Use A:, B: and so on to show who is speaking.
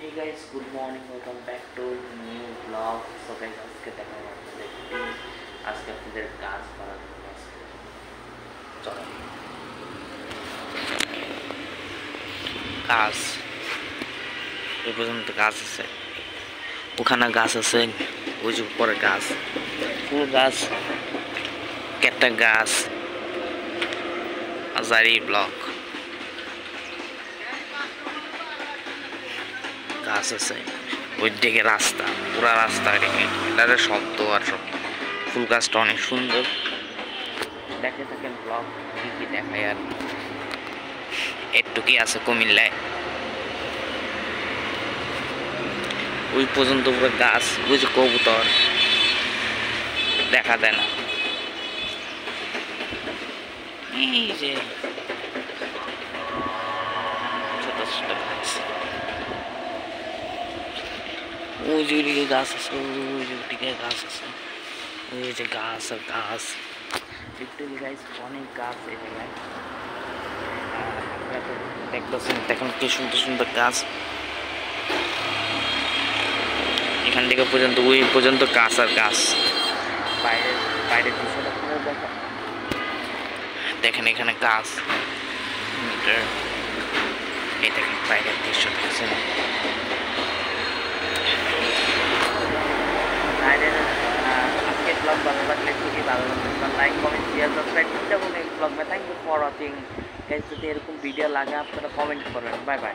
A: Hey guys, good morning. Welcome back to new vlog. So guys, আজকে দেখা আপনাদের আজকে আপনাদের কাজ করার জন্য চলো কাজ এই পর্যন্ত গাছ আছে, ওখানে গাছ আছে, ওই যে উপরে গাছ, ফুল গাছ, কেটটা গাছ, আজারি ব্লক গাছ আছে, ওই দিকে রাস্তা, পুরা রাস্তা এটার শব্দ আর সব। ফুল গাছটা অনেক সুন্দর, দেখে থাকেন ব্লগ কি কি দেখায়। আর একটু কি আছে কুমিল্লায়, ওই পর্যন্ত পুরো গাছ, ওই যে কবুতর দেখা দেয় না, এই যে ছোট ছোট গাছ, ওই যে ওইদিকে গাছ আছে, ওই যে ওইদিকে গাছ আছে, ওই যে গাছ আর গাছ, একটু গাছ, অনেক গাছ এই জায়গায় দেখতেছেন। দেখুন কি সুন্দর সুন্দর গাছ, এখান থেকে পর্যন্ত ওই পর্যন্ত গাছ আর গাছ। বাইরের বাইরের দৃশ্যটা দেখা দেখেন, এখানে গাছ, এই দেখেন বাইরের দৃশ্য দেখছেন। আজকে ব্লগ ভালো লাগলে খুবই ভালো লাগবে, লাইক কমেন্ট শেয়ার সাবস্ক্রাইব করতে হবে। ব্লগ মে thank you for watching guys. যদি এরকম ভিডিও লাগে আপনারা কমেন্ট করবেন। Bye by.